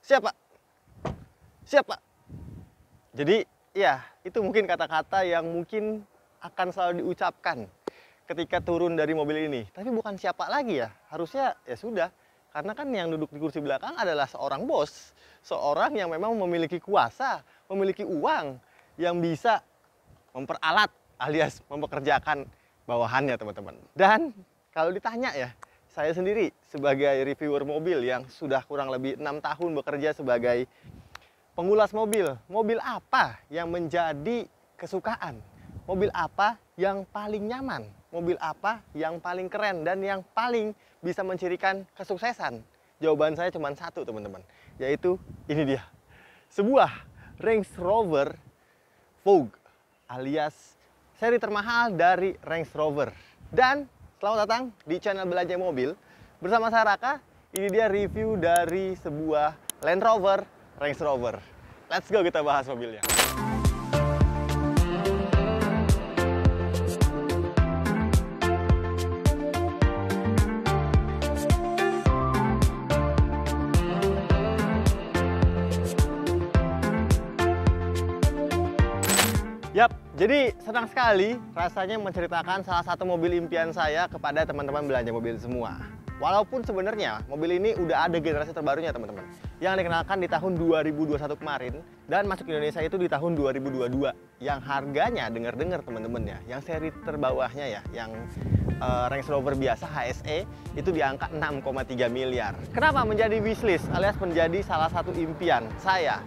Siap, Pak. Siap, Pak. Jadi, ya, itu mungkin kata-kata yang mungkin akan selalu diucapkan ketika turun dari mobil ini. Tapi bukan siapa lagi ya. Harusnya ya sudah. Karena kan yang duduk di kursi belakang adalah seorang bos. Seorang yang memang memiliki kuasa, memiliki uang yang bisa memperalat alias mempekerjakan bawahannya, teman-teman. Dan kalau ditanya ya, saya sendiri sebagai reviewer mobil yang sudah kurang lebih 6 tahun bekerja sebagai pengulas mobil. Mobil apa yang menjadi kesukaan? Mobil apa yang paling nyaman? Mobil apa yang paling keren dan yang paling bisa mencirikan kesuksesan? Jawaban saya cuma satu, teman-teman. Yaitu ini dia. Sebuah Range Rover Vogue alias seri termahal dari Range Rover. Dan selamat datang di channel Belanja Mobil. Bersama saya Raka, ini dia review dari sebuah Land Rover Range Rover. Let's go kita bahas mobilnya. Yap, jadi senang sekali rasanya menceritakan salah satu mobil impian saya kepada teman-teman belanja mobil semua. Walaupun sebenarnya mobil ini udah ada generasi terbarunya, teman-teman, yang dikenalkan di tahun 2021 kemarin dan masuk ke Indonesia itu di tahun 2022. Yang harganya dengar-dengar, teman-teman ya, yang seri terbawahnya ya, yang Range Rover biasa HSE itu di angka 6,3 miliar. Kenapa menjadi wishlist alias menjadi salah satu impian saya?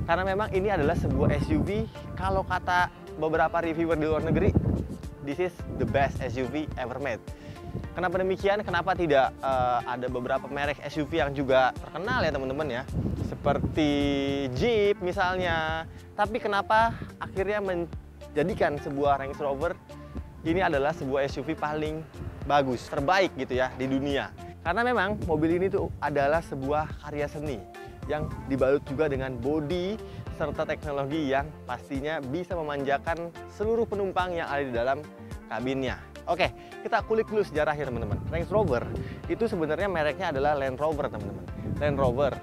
Karena memang ini adalah sebuah SUV, kalau kata beberapa reviewer di luar negeri, this is the best SUV ever made. Kenapa demikian? Kenapa tidak ada beberapa merek SUV yang juga terkenal ya, teman-teman ya, seperti Jeep misalnya. Tapi kenapa akhirnya menjadikan sebuah Range Rover ini adalah sebuah SUV paling bagus, terbaik gitu ya di dunia? Karena memang mobil ini tuh adalah sebuah karya seni yang dibalut juga dengan bodi serta teknologi yang pastinya bisa memanjakan seluruh penumpang yang ada di dalam kabinnya. Oke, kita kulik dulu sejarahnya, teman-teman. Range Rover itu sebenarnya mereknya adalah Land Rover, teman-teman.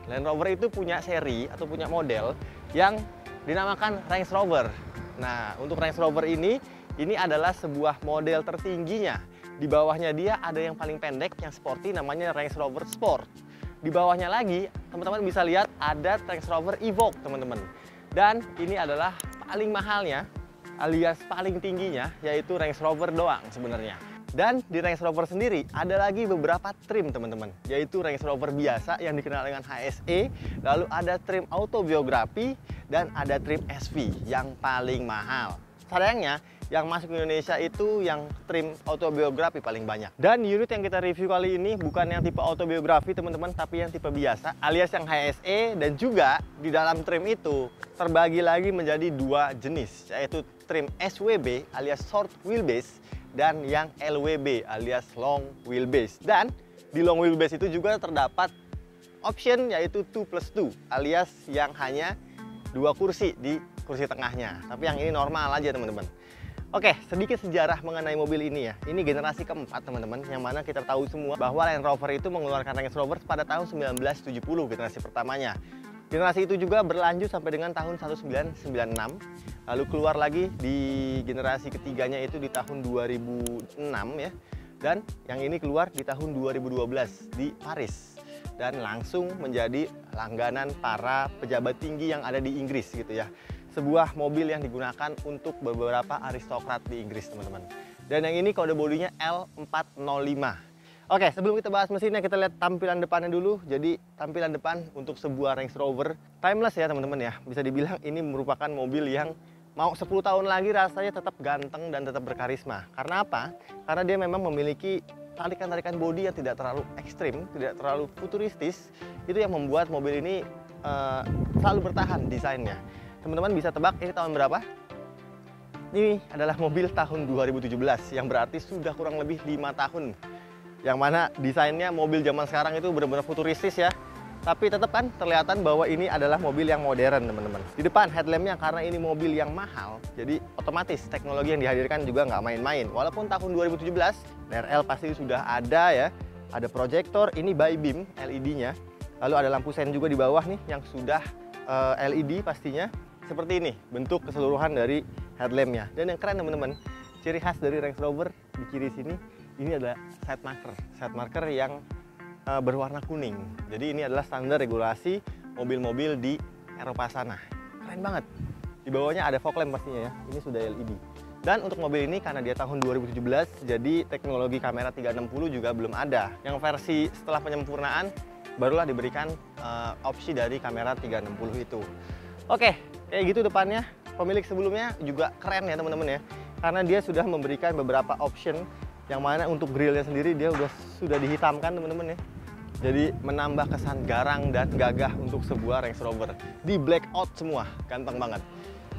Land Rover itu punya seri atau punya model yang dinamakan Range Rover. Nah, untuk Range Rover ini adalah sebuah model tertingginya. Di bawahnya dia ada yang paling pendek, yang sporty, namanya Range Rover Sport. Di bawahnya lagi, teman-teman bisa lihat ada Range Rover Evoque, teman-teman. Dan ini adalah paling mahalnya, alias paling tingginya, yaitu Range Rover doang sebenarnya. Dan di Range Rover sendiri ada lagi beberapa trim, teman-teman, yaitu Range Rover biasa yang dikenal dengan HSE, lalu ada trim autobiografi, dan ada trim SV yang paling mahal. Sayangnya, yang masuk ke Indonesia itu yang trim autobiografi paling banyak. Dan unit yang kita review kali ini bukan yang tipe autobiografi, teman-teman, tapi yang tipe biasa alias yang HSE. Dan juga di dalam trim itu terbagi lagi menjadi dua jenis, yaitu trim SWB alias short wheelbase dan yang LWB alias long wheelbase. Dan di long wheelbase itu juga terdapat option yaitu 2+2 alias yang hanya dua kursi di kursi tengahnya. Tapi yang ini normal aja, teman-teman. Oke, sedikit sejarah mengenai mobil ini ya. Ini generasi keempat, teman-teman, yang mana kita tahu semua bahwa Land Rover itu mengeluarkan Range Rover pada tahun 1970, generasi pertamanya. Generasi itu juga berlanjut sampai dengan tahun 1996, lalu keluar lagi di generasi ketiganya itu di tahun 2006 ya. Dan yang ini keluar di tahun 2012 di Paris. Dan langsung menjadi langganan para pejabat tinggi yang ada di Inggris gitu ya. Sebuah mobil yang digunakan untuk beberapa aristokrat di Inggris, teman-teman. Dan yang ini kode bodinya L405. Oke, sebelum kita bahas mesinnya, kita lihat tampilan depannya dulu. Jadi tampilan depan untuk sebuah Range Rover timeless ya, teman-teman ya. Bisa dibilang ini merupakan mobil yang mau 10 tahun lagi rasanya tetap ganteng dan tetap berkarisma. Karena apa? Karena dia memang memiliki tarikan-tarikan bodi yang tidak terlalu ekstrim, tidak terlalu futuristis. Itu yang membuat mobil ini selalu bertahan desainnya. Teman-teman bisa tebak ini tahun berapa? Ini adalah mobil tahun 2017, yang berarti sudah kurang lebih 5 tahun. Yang mana desainnya mobil zaman sekarang itu benar-benar futuristis ya. Tapi tetap kan terlihatan bahwa ini adalah mobil yang modern, teman-teman. Di depan headlampnya, karena ini mobil yang mahal, jadi otomatis teknologi yang dihadirkan juga nggak main-main. Walaupun tahun 2017, NRL pasti sudah ada ya. Ada proyektor, ini by beam LED-nya. Lalu ada lampu sen juga di bawah nih yang sudah LED pastinya. Seperti ini bentuk keseluruhan dari headlampnya. Dan yang keren teman-teman, ciri khas dari Range Rover di kiri sini, ini adalah side marker yang berwarna kuning. Jadi ini adalah standar regulasi mobil-mobil di Eropa sana. Keren banget. Di bawahnya ada fog lamp pastinya ya. Ini sudah LED. Dan untuk mobil ini karena dia tahun 2017, jadi teknologi kamera 360 juga belum ada. Yang versi setelah penyempurnaan barulah diberikan opsi dari kamera 360 itu. Oke, kayak gitu depannya. Pemilik sebelumnya juga keren ya teman-teman ya. Karena dia sudah memberikan beberapa option yang mana untuk grillnya sendiri dia sudah dihitamkan teman-teman ya. Jadi menambah kesan garang dan gagah untuk sebuah Range Rover. Di blackout semua, gampang banget.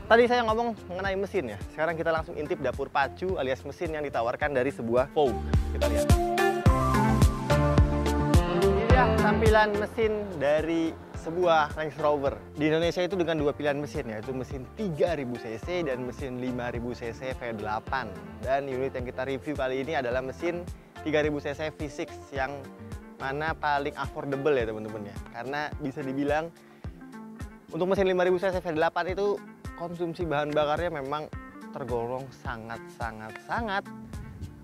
Tadi saya ngomong mengenai mesin ya. Sekarang kita langsung intip dapur pacu alias mesin yang ditawarkan dari sebuah Vogue. Kita lihat. Ini dia tampilan mesin dari sebuah Range Rover. Di Indonesia itu dengan dua pilihan mesin, yaitu mesin 3000 cc dan mesin 5000 cc V8. Dan unit yang kita review kali ini adalah mesin 3000 cc V6 yang mana paling affordable ya teman-teman ya. Karena bisa dibilang untuk mesin 5000 cc V8 itu konsumsi bahan bakarnya memang tergolong sangat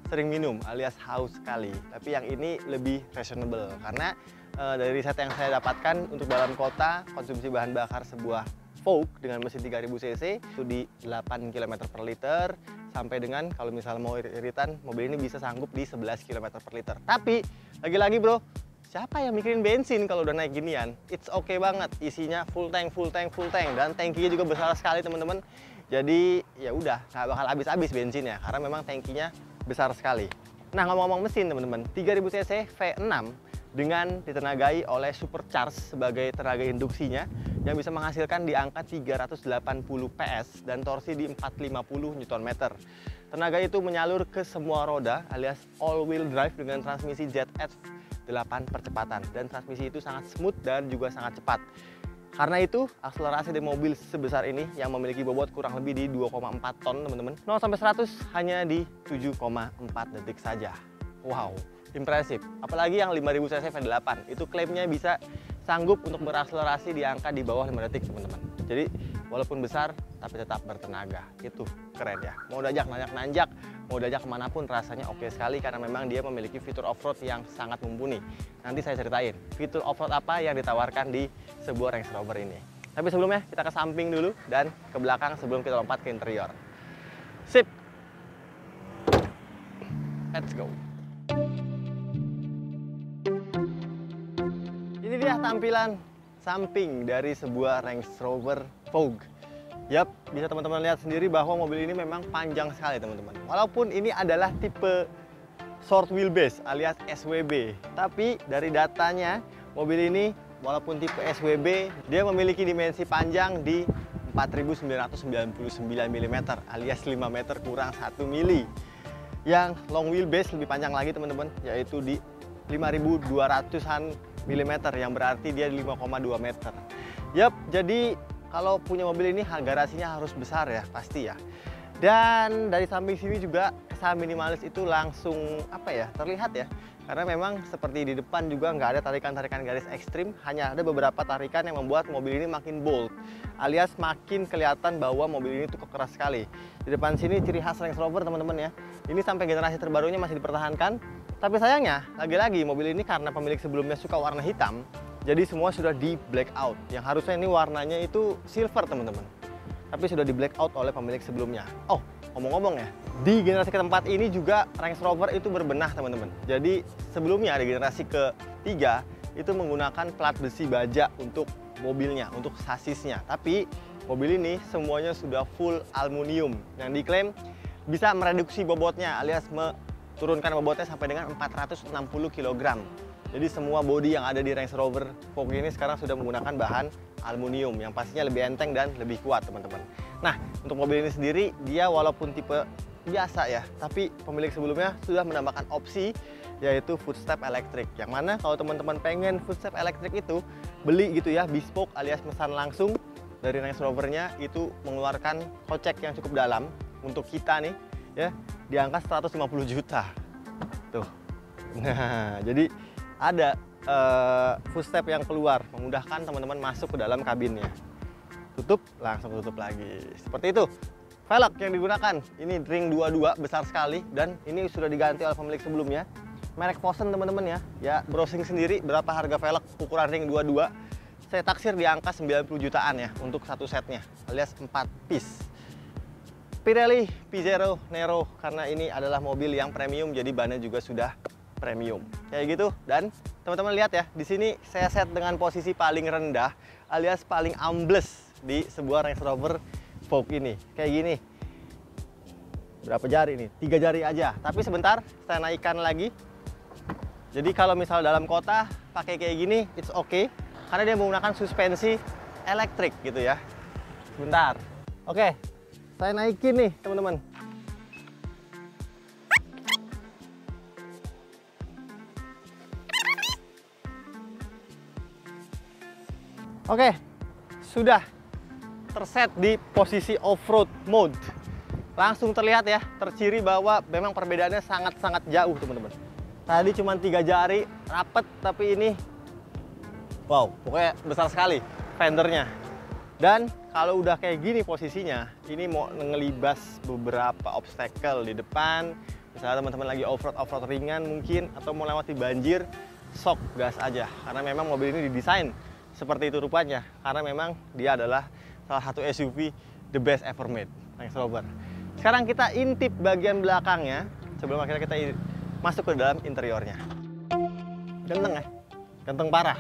sering minum alias haus sekali. Tapi yang ini lebih reasonable karena dari riset yang saya dapatkan untuk dalam kota konsumsi bahan bakar sebuah Vogue dengan mesin 3000 cc itu di 8 km per liter sampai dengan kalau misalnya mau iritan mobil ini bisa sanggup di 11 km per liter. Tapi lagi-lagi bro, siapa yang mikirin bensin kalau udah naik ginian? It's okay banget, isinya full tank dan tangkinya juga besar sekali teman-teman. Jadi ya udah nggak bakal habis-habis bensinnya karena memang tangkinya besar sekali. Nah ngomong-ngomong mesin teman-teman, 3000 cc V6 dengan ditenagai oleh supercharge sebagai tenaga induksinya yang bisa menghasilkan di angka 380 PS dan torsi di 450 Nm. Tenaga itu menyalur ke semua roda alias all wheel drive dengan transmisi ZF 8 percepatan dan transmisi itu sangat smooth dan juga sangat cepat. Karena itu akselerasi dari mobil sebesar ini yang memiliki bobot kurang lebih di 2,4 ton teman-teman, 0 sampai 100 hanya di 7,4 detik saja. Wow, impresif. Apalagi yang 5000 cc V8 itu klaimnya bisa sanggup untuk berakselerasi di angka di bawah 5 detik teman-teman. Jadi walaupun besar tapi tetap bertenaga. Itu keren ya. Mau diajak nanjak, mau diajak kemanapun rasanya oke sekali karena memang dia memiliki fitur off-road yang sangat mumpuni. Nanti saya ceritain fitur off-road apa yang ditawarkan di sebuah Range Rover ini. Tapi sebelumnya kita ke samping dulu dan ke belakang sebelum kita lompat ke interior. Sip. Let's go. Ini dia tampilan samping dari sebuah Range Rover Vogue. Yap, bisa teman-teman lihat sendiri bahwa mobil ini memang panjang sekali teman-teman. Walaupun ini adalah tipe short wheelbase alias SWB. Tapi dari datanya mobil ini walaupun tipe SWB dia memiliki dimensi panjang di 4999 mm alias 5 meter kurang 1 mili. Yang long wheelbase lebih panjang lagi teman-teman, yaitu di 5200-an mm yang berarti dia 5,2 meter. Yap, jadi kalau punya mobil ini garasinya harus besar ya, pasti ya. Dan dari samping sini juga kesan minimalis itu langsung terlihat ya. Karena memang seperti di depan juga nggak ada tarikan-tarikan garis ekstrim, hanya ada beberapa tarikan yang membuat mobil ini makin bold, alias makin kelihatan bahwa mobil ini tuh keras sekali. Di depan sini ciri khas Range Rover teman-teman ya. Ini sampai generasi terbarunya masih dipertahankan. Tapi sayangnya, lagi-lagi mobil ini karena pemilik sebelumnya suka warna hitam, jadi semua sudah di blackout. Yang harusnya ini warnanya itu silver teman-teman. Tapi sudah di blackout oleh pemilik sebelumnya. Oh, ngomong-ngomong ya, di generasi keempat ini juga Range Rover itu berbenah teman-teman. Jadi sebelumnya di generasi ketiga itu menggunakan plat besi baja untuk mobilnya, untuk sasisnya. Tapi mobil ini semuanya sudah full aluminium yang diklaim bisa mereduksi bobotnya alias turunkan bobotnya sampai dengan 460 kg. Jadi semua bodi yang ada di Range Rover Vogue ini sekarang sudah menggunakan bahan aluminium yang pastinya lebih enteng dan lebih kuat teman-teman. Nah, untuk mobil ini sendiri dia walaupun tipe biasa ya, tapi pemilik sebelumnya sudah menambahkan opsi yaitu footstep elektrik. Yang mana kalau teman-teman pengen footstep elektrik itu beli gitu ya, bespoke alias pesan langsung dari Range Rover-nya itu mengeluarkan kocek yang cukup dalam untuk kita nih ya, di angka 150 juta. Tuh. Nah, jadi ada footstep yang keluar, memudahkan teman-teman masuk ke dalam kabinnya. Tutup, langsung tutup lagi. Seperti itu. Velg yang digunakan, ini ring 22 besar sekali, dan ini sudah diganti oleh pemilik sebelumnya. Merek Fosun teman-teman ya. Ya, browsing sendiri berapa harga velg ukuran ring 22. Saya taksir di angka 90 jutaan ya untuk satu setnya, alias 4 piece. Pirelli P0 Nero, karena ini adalah mobil yang premium, jadi bannya juga sudah premium. Kayak gitu. Dan teman-teman lihat ya, di sini saya set dengan posisi paling rendah, alias paling ambles di sebuah Range Rover Vogue ini. Kayak gini. Berapa jari ini? 3 jari aja. Tapi sebentar, saya naikkan lagi. Jadi kalau misal dalam kota pakai kayak gini, it's okay. Karena dia menggunakan suspensi elektrik gitu ya. Sebentar. Oke, saya naikin nih teman-teman. Oke, sudah terset di posisi off-road mode. Langsung terlihat ya, terciri bahwa memang perbedaannya sangat-sangat jauh teman-teman. Tadi cuma 3 jari, rapet, tapi ini wow, pokoknya besar sekali fendernya. Dan kalau udah kayak gini posisinya, ini mau ngelibas beberapa obstacle di depan. Misalnya teman-teman lagi off-road ringan mungkin, atau mau lewati banjir, sok gas aja. Karena memang mobil ini didesain seperti itu rupanya. Karena memang dia adalah salah satu SUV the best ever made, Range Rover. Sekarang kita intip bagian belakangnya, sebelum akhirnya kita masuk ke dalam interiornya. Ganteng ya? Ganteng parah.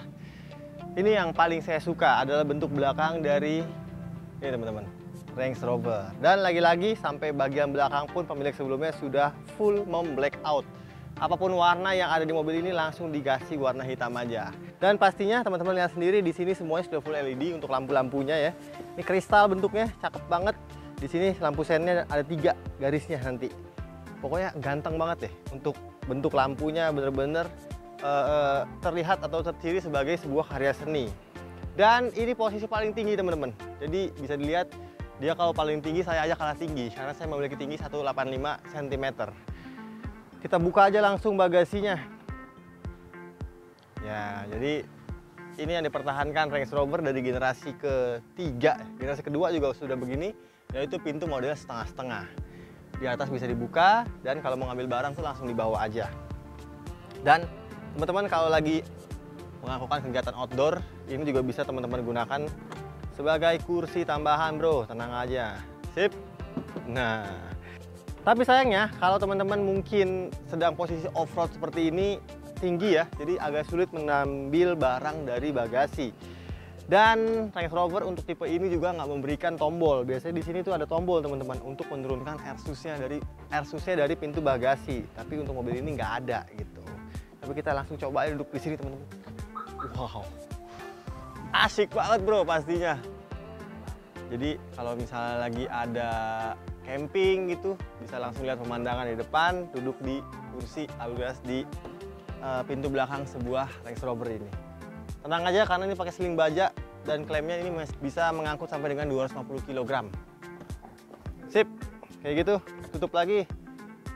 Ini yang paling saya suka adalah bentuk belakang dari ini teman-teman, Range Rover. Dan lagi-lagi sampai bagian belakang pun pemilik sebelumnya sudah full black out. Apapun warna yang ada di mobil ini langsung dikasih warna hitam aja. Dan pastinya teman-teman lihat sendiri di sini semuanya sudah full LED untuk lampu-lampunya ya. Ini kristal bentuknya, cakep banget. Di sini lampu sennya ada 3 garisnya nanti. Pokoknya ganteng banget deh untuk bentuk lampunya, bener-bener terlihat atau terciri sebagai sebuah karya seni. Dan ini posisi paling tinggi teman-teman. Jadi bisa dilihat dia kalau paling tinggi, saya aja kalah tinggi karena saya memiliki tinggi 185 cm. Kita buka aja langsung bagasinya. Ya, jadi ini yang dipertahankan Range Rover dari generasi ketiga. Generasi kedua juga sudah begini, yaitu pintu model setengah-setengah. Di atas bisa dibuka, dan kalau mau ngambil barang tuh langsung dibawa aja. Dan teman-teman kalau lagi melakukan kegiatan outdoor, ini juga bisa teman-teman gunakan sebagai kursi tambahan bro, tenang aja. Sip. Nah, tapi sayangnya kalau teman-teman mungkin sedang posisi off-road seperti ini, tinggi ya, jadi agak sulit mengambil barang dari bagasi. Dan Range Rover untuk tipe ini juga nggak memberikan tombol. Biasanya di sini tuh ada tombol teman-teman untuk menurunkan air susnya dari pintu bagasi. Tapi untuk mobil ini nggak ada gitu. Tapi kita langsung coba aja duduk di sini teman-teman. Wow, asik banget bro pastinya. Jadi kalau misalnya lagi ada camping gitu, bisa langsung lihat pemandangan di depan, duduk di kursi alias di pintu belakang sebuah Range Rover ini. Tenang aja karena ini pakai seling baja dan klaimnya ini bisa mengangkut sampai dengan 250 kg. Sip, kayak gitu. Tutup lagi.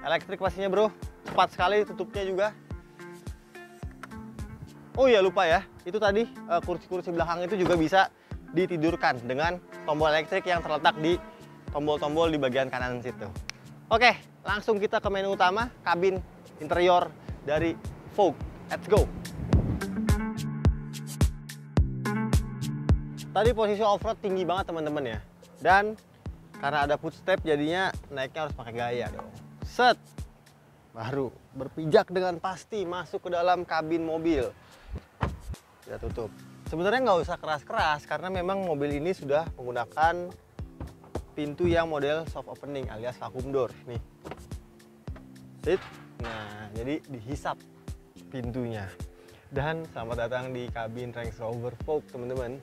Elektrik pastinya bro, cepat sekali tutupnya juga. Oh iya lupa ya, itu tadi kursi-kursi belakang itu juga bisa ditidurkan dengan tombol elektrik yang terletak di tombol-tombol di bagian kanan situ. Oke, langsung kita ke menu utama, kabin interior dari Vogue. Let's go. Tadi posisi off-road tinggi banget teman-teman ya. Dan karena ada footstep jadinya naiknya harus pakai gaya dong. Set. Baru berpijak dengan pasti masuk ke dalam kabin mobil. Kita tutup. Sebenarnya nggak usah keras-keras karena memang mobil ini sudah menggunakan pintu yang model soft opening alias vacuum door nih. Sit. Nah, jadi dihisap pintunya. Dan selamat datang di kabin Range Rover Vogue teman-teman.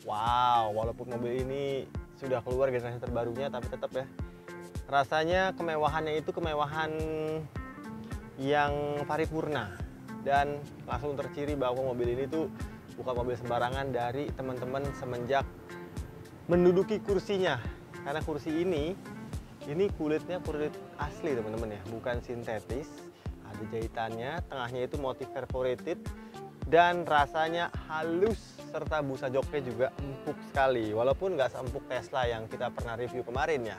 Wow, walaupun mobil ini sudah keluar generasi terbarunya, tapi tetap ya rasanya kemewahannya itu kemewahan yang paripurna. Dan langsung terciri bahwa mobil ini tuh bukan mobil sembarangan dari teman-teman semenjak menduduki kursinya. Karena kursi ini kulitnya kulit asli teman-teman ya, bukan sintetis. Ada jahitannya, tengahnya itu motif perforated. dan rasanya halus serta busa joknya juga empuk sekali. Walaupun nggak seempuk Tesla yang kita pernah review kemarin ya,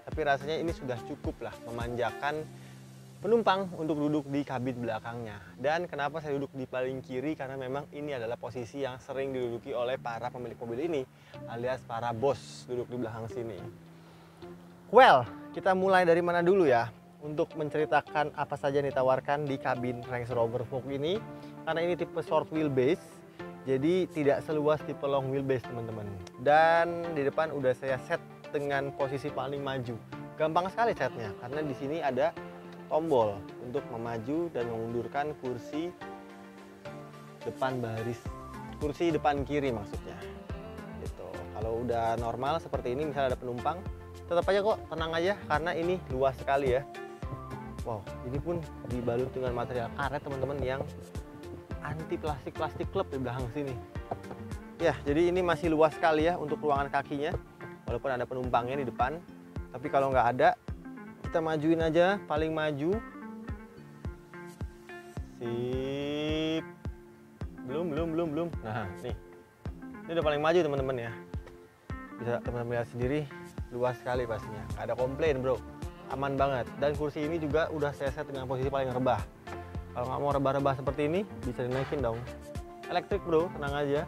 tapi rasanya ini sudah cukup lah memanjakan penumpang untuk duduk di kabin belakangnya. Dan kenapa saya duduk di paling kiri? Karena memang ini adalah posisi yang sering diduduki oleh para pemilik mobil ini, alias para bos duduk di belakang sini. Well, kita mulai dari mana dulu ya? Untuk menceritakan apa saja yang ditawarkan di kabin Range Rover Vogue ini. Karena ini tipe short wheelbase, jadi tidak seluas tipe long wheelbase teman-teman. Dan di depan udah saya set dengan posisi paling maju. Gampang sekali setnya, karena di sini ada tombol untuk memaju dan memundurkan kursi depan baris, kursi depan kiri maksudnya. Gitu. Kalau udah normal seperti ini, misalnya ada penumpang, tetap aja kok tenang aja karena ini luas sekali ya. Wow, ini pun dibalut dengan material karet teman-teman yang anti plastik klep di belakang sini. Ya, jadi ini masih luas sekali ya untuk ruangan kakinya, walaupun ada penumpangnya di depan. Tapi kalau nggak ada, kita majuin aja, paling maju. Sip. Belum. Nah, nih. Ini udah paling maju teman-teman ya. Bisa teman-teman lihat sendiri, luas sekali pastinya. Nggak ada komplain bro, aman banget. Dan kursi ini juga udah saya set dengan posisi paling rebah. Kalau nggak mau rebah-rebah seperti ini, bisa dinaikin dong. Elektrik bro, tenang aja.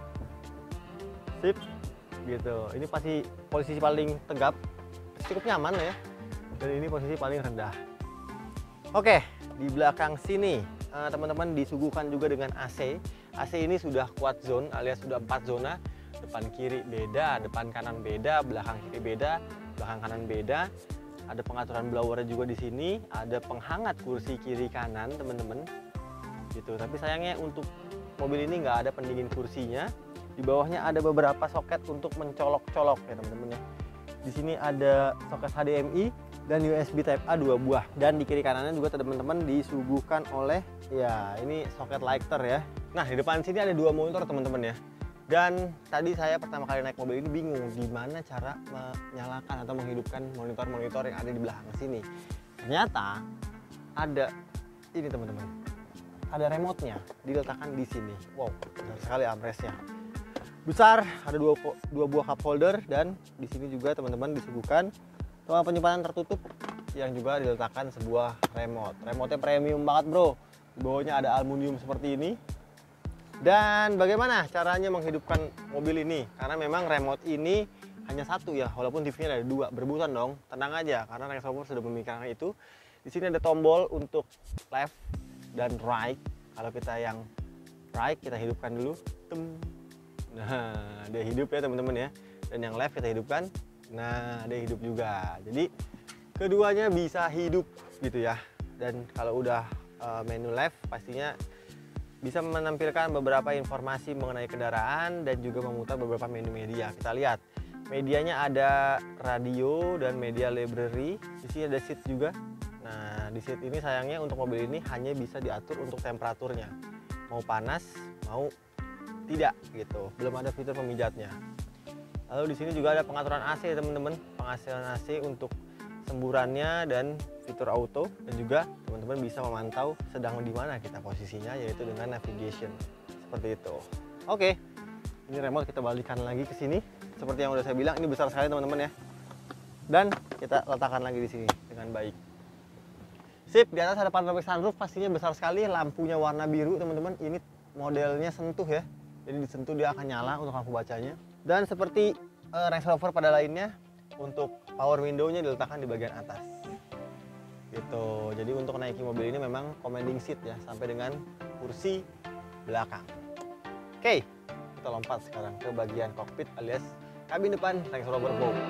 Sip. Gitu. Ini pasti posisi paling tegap, cukup nyaman ya. Dan ini posisi paling rendah. Oke, di belakang sini teman-teman disuguhkan juga dengan AC. AC ini sudah quad zone alias sudah 4 zona. Depan kiri beda, depan kanan beda, belakang kiri beda, belakang kanan beda. Ada pengaturan blower juga di sini, ada penghangat kursi kiri kanan teman-teman. Gitu. Tapi sayangnya untuk mobil ini nggak ada pendingin kursinya. Di bawahnya ada beberapa soket untuk mencolok-colok ya teman-teman ya. Di sini ada soket HDMI dan USB Type A 2 buah. Dan di kiri kanannya juga teman-teman disuguhkan oleh ya ini soket lighter ya. Nah, di depan sini ada 2 monitor teman-teman ya. Dan tadi saya pertama kali naik mobil ini bingung gimana cara menyalakan atau menghidupkan monitor-monitor yang ada di belakang sini. Ternyata ada ini teman-teman. Ada remote-nya diletakkan di sini. Wow, besar sekali armrestnya. Besar, ada dua buah cup holder dan di sini juga teman-teman disuguhkan ruang penyimpanan tertutup yang juga diletakkan sebuah remote. Remote-nya premium banget bro. Di bawahnya ada aluminium seperti ini. Dan bagaimana caranya menghidupkan mobil ini? Karena memang remote ini hanya satu ya, walaupun TV-nya ada 2, berebutan dong. Tenang aja, karena Range Rover sudah memikirkan itu. Di sini ada tombol untuk left dan right. Kalau kita yang right, kita hidupkan dulu. Nah, dia hidup ya teman-teman ya. Dan yang left kita hidupkan. Nah, dia hidup juga. Jadi keduanya bisa hidup gitu ya. Dan kalau udah menu left pastinya bisa menampilkan beberapa informasi mengenai kendaraan dan juga memutar beberapa menu media. Kita lihat medianya ada radio dan media library. Di sini ada seat juga. Nah, di seat ini sayangnya untuk mobil ini hanya bisa diatur untuk temperaturnya. Mau panas, mau tidak gitu. Belum ada fitur pemijatnya. Lalu di sini juga ada pengaturan AC teman-teman, pengaturan AC untuk semburannya dan fitur auto, dan juga teman-teman bisa memantau sedang di mana kita posisinya, yaitu dengan navigation seperti itu. Oke, ini remote kita balikan lagi ke sini. Seperti yang udah saya bilang, ini besar sekali teman-teman ya. Dan kita letakkan lagi di sini dengan baik. Sip, di atas ada panoramic sunroof, pastinya besar sekali. Lampunya warna biru teman-teman. Ini modelnya sentuh ya. Jadi disentuh dia akan nyala untuk lampu bacanya. Dan seperti Range Rover pada lainnya, untuk power window-nya diletakkan di bagian atas. Gitu. Jadi untuk naiki mobil ini memang commanding seat ya, sampai dengan kursi belakang. Oke, kita lompat sekarang ke bagian kokpit alias kabin depan Range Rover Vogue.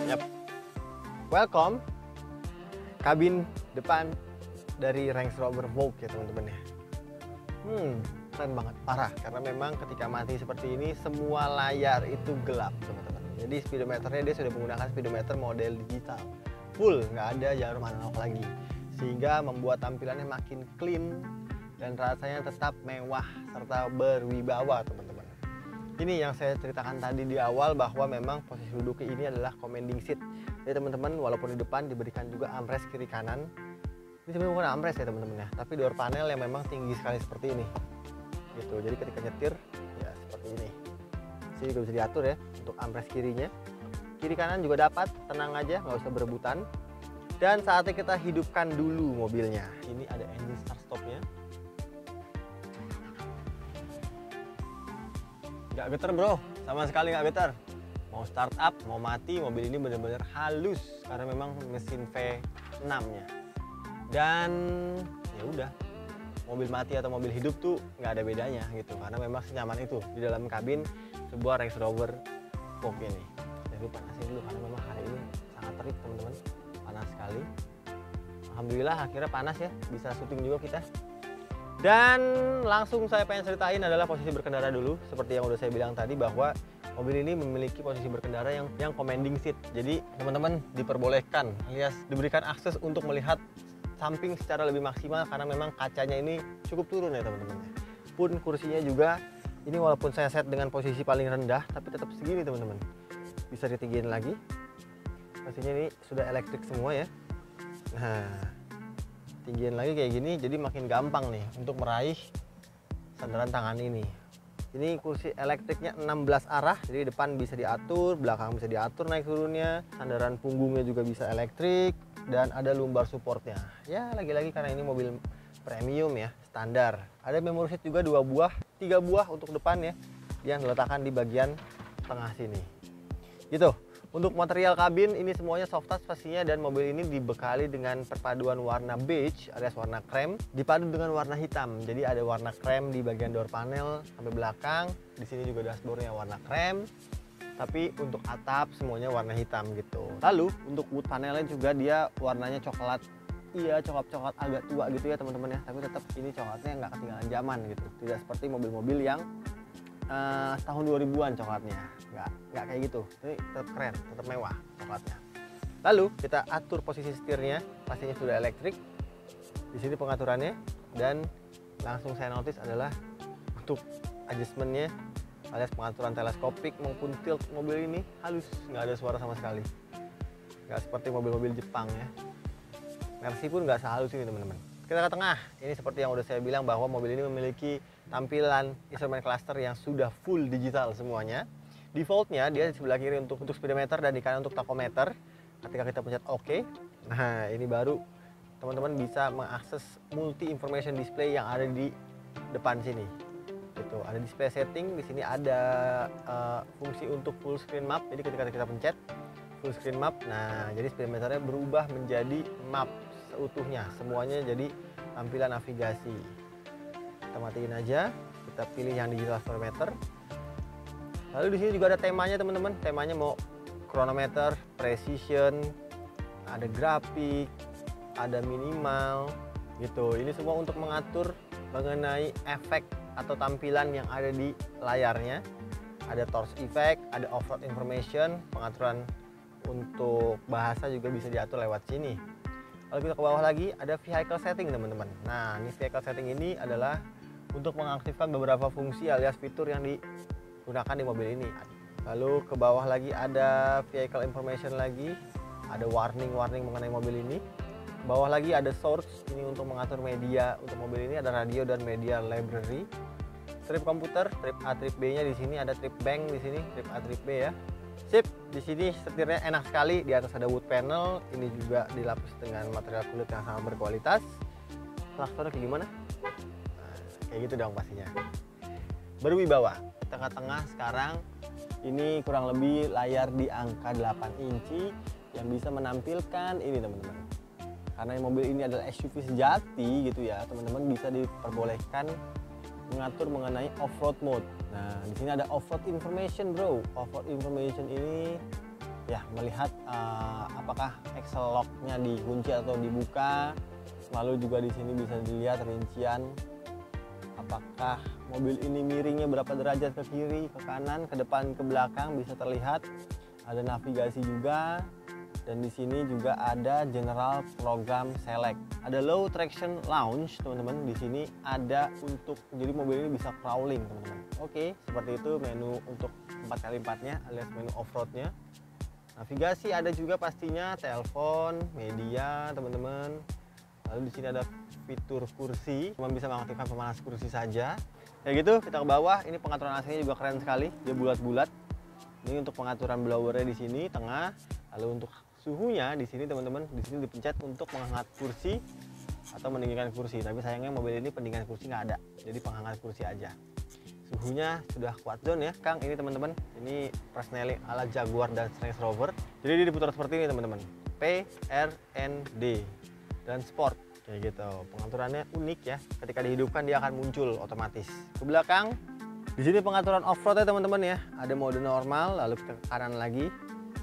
Yap. Welcome kabin depan dari Range Rover Vogue ya teman-teman ya. Keren banget, parah. Karena memang ketika mati seperti ini semua layar itu gelap teman-teman. Jadi speedometernya dia sudah menggunakan speedometer model digital full, nggak ada jarum analog lagi, sehingga membuat tampilannya makin clean dan rasanya tetap mewah serta berwibawa teman-teman. Ini yang saya ceritakan tadi di awal bahwa memang posisi duduknya ini adalah commanding seat. Jadi teman-teman walaupun di depan diberikan juga armrest kiri kanan Ini sebenarnya bukan armrest ya teman-teman ya, tapi door panel yang memang tinggi sekali seperti ini. Gitu. Jadi ketika nyetir ya seperti ini. Sini juga bisa diatur ya untuk armrest kirinya. Kiri kanan juga dapat, tenang aja, nggak usah berebutan. Dan saatnya kita hidupkan dulu mobilnya. Ini ada engine start stopnya. Nggak getar bro, sama sekali nggak getar. Mau start up, mau mati, mobil ini benar-benar halus karena memang mesin V6 nya. Dan ya udah, mobil mati atau mobil hidup tuh nggak ada bedanya gitu, karena memang senyaman itu di dalam kabin sebuah Range Rover Vogue ini. Jadi panasin dulu karena memang hari ini sangat terik teman-teman, panas sekali. Alhamdulillah akhirnya panas ya, bisa syuting juga kita. Dan langsung saya pengen ceritain adalah posisi berkendara dulu. Seperti yang udah saya bilang tadi bahwa mobil ini memiliki posisi berkendara yang commanding seat. Jadi teman-teman diperbolehkan alias diberikan akses untuk melihat samping secara lebih maksimal karena memang kacanya ini cukup turun ya teman-teman. Pun kursinya juga ini walaupun saya set dengan posisi paling rendah tapi tetap segini teman-teman. Bisa ditinggiin lagi. Pastinya ini sudah elektrik semua ya. Nah, tinggiin lagi kayak gini jadi makin gampang nih untuk meraih sandaran tangan ini. Ini kursi elektriknya 16 arah, jadi depan bisa diatur, belakang bisa diatur naik turunnya, sandaran punggungnya juga bisa elektrik, dan ada lumbar supportnya. Ya lagi-lagi karena ini mobil premium ya, standar. Ada memory seat juga 2 buah, 3 buah untuk depan ya, yang diletakkan di bagian tengah sini. Gitu. Untuk material kabin ini semuanya soft touch pastinya, dan mobil ini dibekali dengan perpaduan warna beige alias warna krem dipadu dengan warna hitam. Jadi ada warna krem di bagian door panel sampai belakang. Di sini juga dashboardnya warna krem. Tapi untuk atap semuanya warna hitam gitu. Lalu untuk wood panelnya juga dia warnanya coklat. Iya, coklat-coklat agak tua gitu ya teman-teman ya. Tapi tetap ini coklatnya nggak ketinggalan zaman gitu. Tidak seperti mobil-mobil yang tahun 2000-an coklatnya, nggak kayak gitu. Ini tetap keren, tetap mewah coklatnya. Lalu kita atur posisi setirnya, pastinya sudah elektrik. Di sini pengaturannya, dan langsung saya notice adalah untuk adjustmentnya alias pengaturan teleskopik maupun tilt mobil ini halus, nggak ada suara sama sekali. Nggak seperti mobil-mobil Jepang ya. Mercy pun nggak sehalus ini teman-teman. Kita ke tengah, ini seperti yang udah saya bilang bahwa mobil ini memiliki tampilan instrumen cluster yang sudah full digital semuanya. Defaultnya dia di sebelah kiri untuk speedometer dan di kanan untuk tachometer. Ketika kita pencet OK, nah ini baru teman-teman bisa mengakses multi information display yang ada di depan sini. Gitu. Ada display setting, di sini ada fungsi untuk full screen map. Jadi ketika kita pencet full screen map, nah jadi speedometernya berubah menjadi map seutuhnya, semuanya jadi tampilan navigasi. Kita matiin aja, kita pilih yang digital speedometer. Lalu di sini juga ada temanya teman-teman. Temanya mau chronometer, precision, ada grafik, ada minimal gitu. Ini semua untuk mengatur mengenai efek atau tampilan yang ada di layarnya. Ada torque effect, ada off-road information, pengaturan untuk bahasa juga bisa diatur lewat sini. Kalau kita ke bawah lagi ada vehicle setting teman-teman. Nah, ini vehicle setting ini adalah untuk mengaktifkan beberapa fungsi alias fitur yang digunakan di mobil ini. Lalu ke bawah lagi ada vehicle information lagi, ada warning mengenai mobil ini. Ke bawah lagi ada source, ini untuk mengatur media untuk mobil ini, ada radio dan media library. Trip komputer, trip A, trip B-nya di sini, ada trip bank di sini, trip A, trip B ya. Sip, di sini setirnya enak sekali. Di atas ada wood panel, ini juga dilapis dengan material kulit yang sangat berkualitas. Klaksonnya kayak gimana? Nah, kayak gitu dong pastinya. Berwibawa. Kita ke tengah sekarang. Ini kurang lebih layar di angka 8 inci yang bisa menampilkan ini teman-teman. Karena mobil ini adalah SUV sejati gitu ya, teman-teman bisa diperbolehkan mengatur mengenai off-road mode. Nah, di sini ada off-road information, bro. Off-road information ini ya melihat apakah axle lock-nya dikunci atau dibuka. Lalu juga di sini bisa dilihat rincian apakah mobil ini miringnya berapa derajat ke kiri, ke kanan, ke depan, ke belakang bisa terlihat. Ada navigasi juga. Dan di sini juga ada General Program Select. Ada Low Traction Lounge, teman-teman. Di sini ada untuk jadi mobil ini bisa crawling, teman-teman. Oke, seperti itu menu untuk 4x4-nya alias menu off-road-nya. Navigasi ada juga pastinya, telepon, media, teman-teman. Lalu di sini ada fitur kursi, cuma bisa mengaktifkan pemanas kursi saja. Kayak gitu, kita ke bawah. Ini pengaturan AC-nya juga keren sekali, dia bulat-bulat. Ini untuk pengaturan blowernya di sini tengah. Lalu untuk suhunya di sini teman-teman, di sini dipencet untuk menghangat kursi atau mendinginkan kursi. Tapi sayangnya mobil ini pendinginan kursi nggak ada, jadi penghangat kursi aja. Suhunya sudah quad zone ya, Kang. Ini teman-teman, ini persneling ala Jaguar dan Range Rover. Jadi dia diputar seperti ini teman-teman. P, R, N, D dan Sport kayak gitu. Pengaturannya unik ya. Ketika dihidupkan dia akan muncul otomatis. Ke belakang, di sini pengaturan off-road ya teman-teman ya. Ada mode normal, lalu ke kanan lagi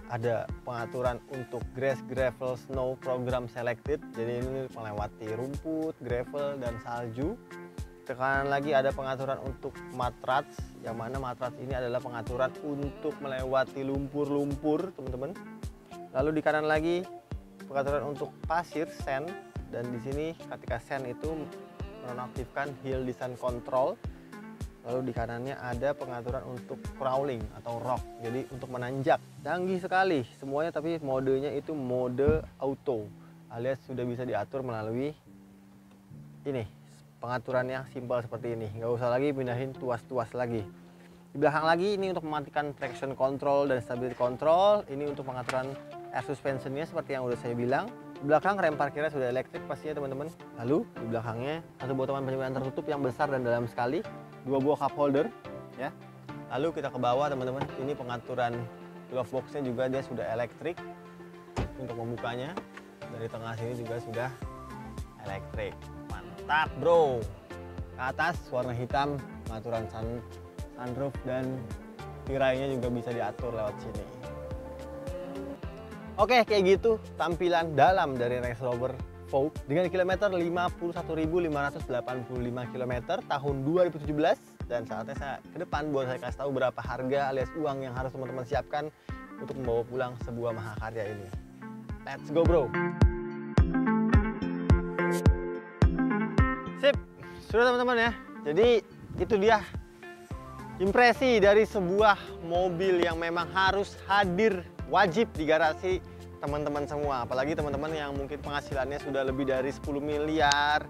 ada pengaturan untuk grass, gravel, snow, program selected. Jadi ini melewati rumput, gravel dan salju. Ke kanan lagi ada pengaturan untuk matrats, yang mana matrats ini adalah pengaturan untuk melewati lumpur-lumpur teman-teman. Lalu di kanan lagi pengaturan untuk pasir, sand, dan di sini ketika sand itu menonaktifkan hill descent control. Lalu di kanannya ada pengaturan untuk crawling atau rock, jadi untuk menanjak. Canggih sekali semuanya, tapi modenya itu mode auto, alias sudah bisa diatur melalui ini. Pengaturannya simpel seperti ini, nggak usah lagi pindahin tuas-tuas lagi. Di belakang lagi ini untuk mematikan traction control dan stability control. Ini untuk pengaturan air suspensionnya seperti yang udah saya bilang. Di belakang rem parkirnya sudah elektrik pastinya teman-teman. Lalu di belakangnya satu buah teman penyempitan tertutup yang besar dan dalam sekali, 2 buah cup holder ya. Lalu kita ke bawah teman-teman, ini pengaturan glove boxnya juga dia sudah elektrik untuk membukanya. Dari tengah sini juga sudah elektrik. Mantap bro. Ke atas warna hitam, pengaturan sunroof dan tirainya juga bisa diatur lewat sini. Oke, kayak gitu tampilan dalam dari Range Rover Vogue dengan kilometer 51.585 km tahun 2017. Dan saatnya saya ke depan buat saya kasih tahu berapa harga alias uang yang harus teman-teman siapkan untuk membawa pulang sebuah mahakarya ini. Let's go bro. Sip, sudah teman-teman ya. Jadi itu dia impresi dari sebuah mobil yang memang harus hadir wajib di garasi teman-teman semua. Apalagi teman-teman yang mungkin penghasilannya sudah lebih dari 10 miliar.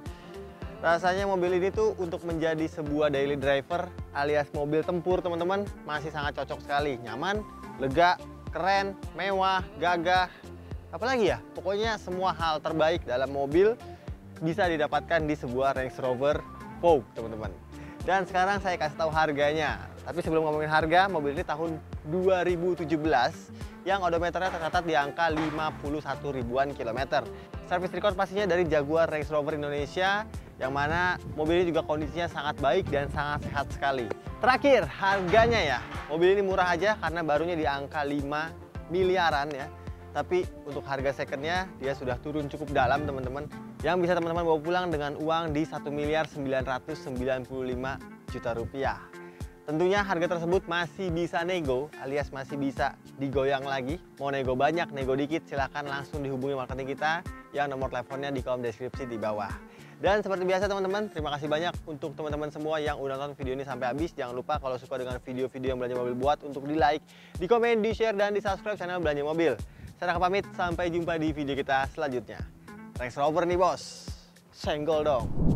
Rasanya mobil ini tuh untuk menjadi sebuah daily driver alias mobil tempur teman-teman masih sangat cocok sekali. Nyaman, lega, keren, mewah, gagah. Apalagi ya, pokoknya semua hal terbaik dalam mobil bisa didapatkan di sebuah Range Rover Vogue teman-teman. Dan sekarang saya kasih tahu harganya. Tapi sebelum ngomongin harga, mobil ini tahun 2017 yang odometernya tercatat di angka 51 ribuan kilometer. Service record pastinya dari Jaguar Range Rover Indonesia, yang mana mobil ini juga kondisinya sangat baik dan sangat sehat sekali. Terakhir, harganya ya. Mobil ini murah aja karena barunya di angka 5 miliaran ya. Tapi untuk harga secondnya dia sudah turun cukup dalam teman-teman, yang bisa teman-teman bawa pulang dengan uang di 1.995 juta rupiah. Tentunya harga tersebut masih bisa nego alias masih bisa digoyang lagi. Mau nego banyak, nego dikit, silahkan langsung dihubungi marketing kita yang nomor teleponnya di kolom deskripsi di bawah. Dan seperti biasa teman-teman, terima kasih banyak untuk teman-teman semua yang udah nonton video ini sampai habis. Jangan lupa kalau suka dengan video-video yang Belanja Mobil buat untuk di like, di komen, di share, dan di subscribe channel Belanja Mobil. Saya Raka pamit, sampai jumpa di video kita selanjutnya. Range Rover nih bos, senggol dong.